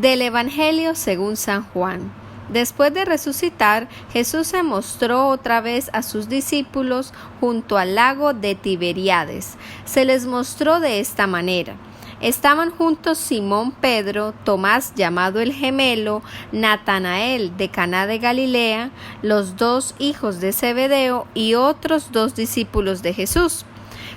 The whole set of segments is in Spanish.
Del Evangelio según San Juan. Después de resucitar, Jesús se mostró otra vez a sus discípulos junto al lago de Tiberíades. Se les mostró de esta manera. Estaban juntos Simón Pedro, Tomás llamado el gemelo, Natanael de Caná de Galilea, los 2 hijos de Zebedeo y otros 2 discípulos de Jesús.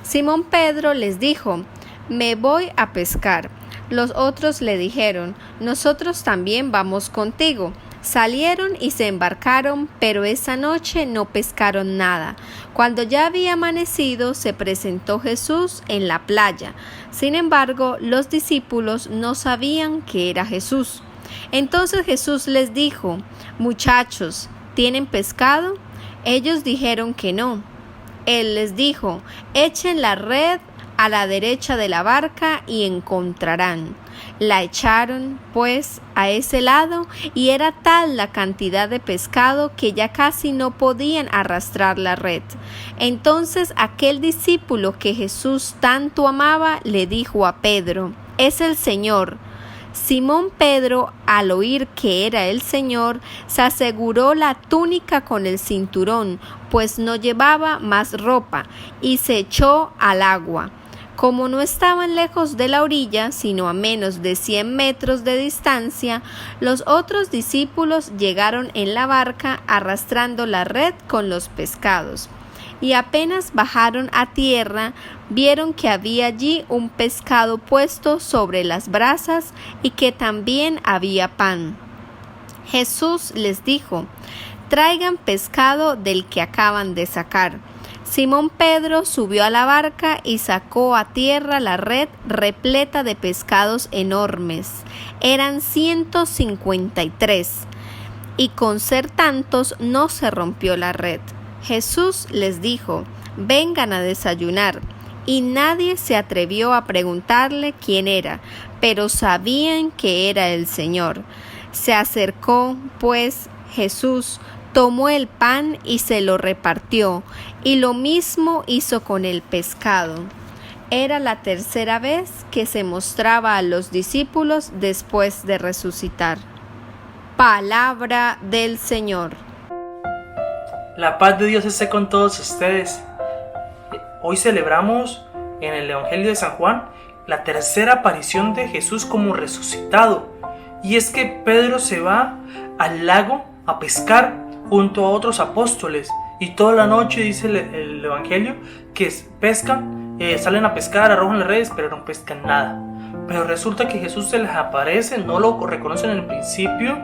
Simón Pedro les dijo: «Me voy a pescar». Los otros le dijeron: «Nosotros también vamos contigo». Salieron y se embarcaron, pero esa noche no pescaron nada. Cuando ya había amanecido, se presentó Jesús en la playa. Sin embargo, los discípulos no sabían que era Jesús. Entonces Jesús les dijo: «Muchachos, ¿tienen pescado?». Ellos dijeron que no. Él les dijo: «Echen la red a la derecha de la barca y encontrarán». La echaron, pues, a ese lado, y era tal la cantidad de pescado que ya casi no podían arrastrar la red. Entonces aquel discípulo que Jesús tanto amaba le dijo a Pedro: «Es el Señor». Simón Pedro, al oír que era el Señor, se aseguró la túnica con el cinturón, pues no llevaba más ropa, y se echó al agua. Como no estaban lejos de la orilla, sino a menos de 100 metros de distancia, los otros discípulos llegaron en la barca arrastrando la red con los pescados. Y apenas bajaron a tierra, vieron que había allí un pescado puesto sobre las brasas y que también había pan. Jesús les dijo: «Traigan pescado del que acaban de sacar». Simón Pedro subió a la barca y sacó a tierra la red repleta de pescados enormes. Eran 153, y con ser tantos no se rompió la red. Jesús les dijo: «Vengan a desayunar». Y nadie se atrevió a preguntarle quién era, pero sabían que era el Señor. Se acercó, pues, Jesús, tomó el pan y se lo repartió, y lo mismo hizo con el pescado. Era la tercera vez que se mostraba a los discípulos después de resucitar. Palabra del Señor. La paz de Dios esté con todos ustedes. Hoy celebramos en el Evangelio de San Juan la tercera aparición de Jesús como resucitado. Y es que Pedro se va al lago a pescar junto a otros apóstoles, y toda la noche dice el Evangelio que pescan, salen a pescar, arrojan las redes, pero no pescan nada. Pero resulta que Jesús se les aparece, no lo reconocen en el principio,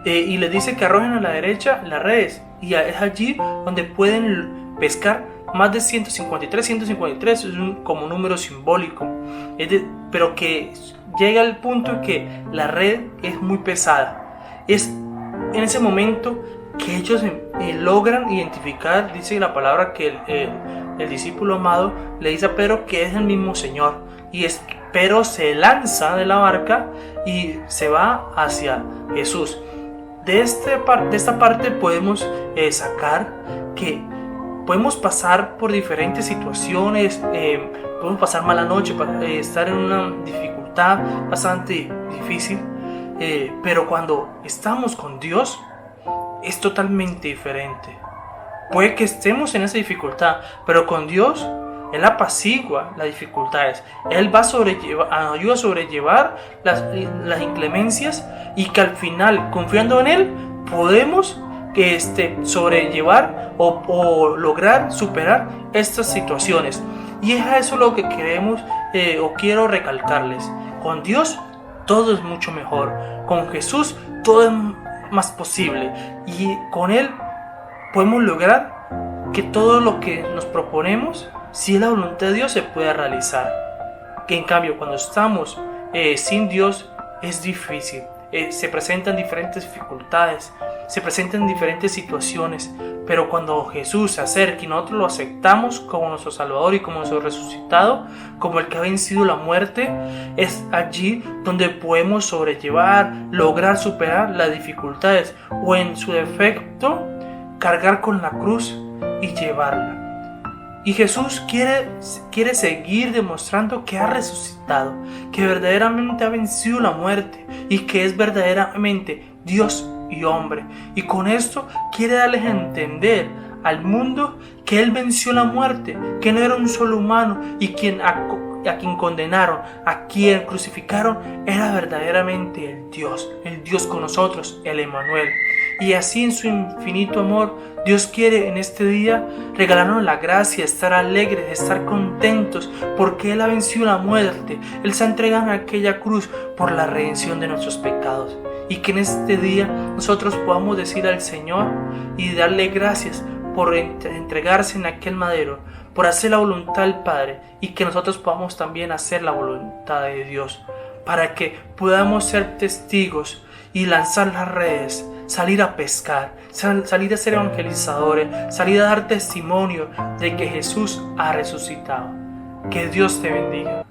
y les dice que arrojen a la derecha las redes, y es allí donde pueden pescar más de 153 es como un número simbólico, pero que llega al punto en que la red es muy pesada. Es en ese momento que ellos logran identificar, dice la palabra, que el discípulo amado le dice a Pedro que es el mismo Señor, y Pedro se lanza de la barca y se va hacia Jesús. De esta parte podemos sacar que podemos pasar por diferentes situaciones, podemos pasar mala noche, estar en una dificultad bastante difícil, pero cuando estamos con Dios es totalmente diferente. Puede que estemos en esa dificultad, pero con Dios Él apacigua las dificultades. Él va ayuda a sobrellevar las inclemencias, y que al final, confiando en Él, podemos sobrellevar o lograr superar estas situaciones. Y es a eso lo que queremos o quiero recalcarles. Con Dios todo es mucho mejor. Con Jesús todo es más posible, y con Él podemos lograr que todo lo que nos proponemos, si es la voluntad de Dios, se pueda realizar. Que en cambio, cuando estamos sin Dios, es difícil. Se presentan diferentes dificultades, se presentan diferentes situaciones, pero cuando Jesús se acerca y nosotros lo aceptamos como nuestro Salvador y como nuestro resucitado, como el que ha vencido la muerte, es allí donde podemos sobrellevar, lograr superar las dificultades, o en su defecto, cargar con la cruz y llevarla. Y Jesús quiere seguir demostrando que ha resucitado, que verdaderamente ha vencido la muerte y que es verdaderamente Dios y hombre. Y con esto quiere darles a entender al mundo que Él venció la muerte, que no era un solo humano y a quien condenaron, a quien crucificaron, era verdaderamente el Dios con nosotros, el Emmanuel. Y así en su infinito amor, Dios quiere en este día regalarnos la gracia de estar alegres, de estar contentos, porque Él ha vencido la muerte. Él se ha entregado en aquella cruz por la redención de nuestros pecados. Y que en este día nosotros podamos decir al Señor y darle gracias por entregarse en aquel madero, por hacer la voluntad del Padre, y que nosotros podamos también hacer la voluntad de Dios, para que podamos ser testigos y lanzar las redes, salir a pescar, salir a ser evangelizadores, salir a dar testimonio de que Jesús ha resucitado. Que Dios te bendiga.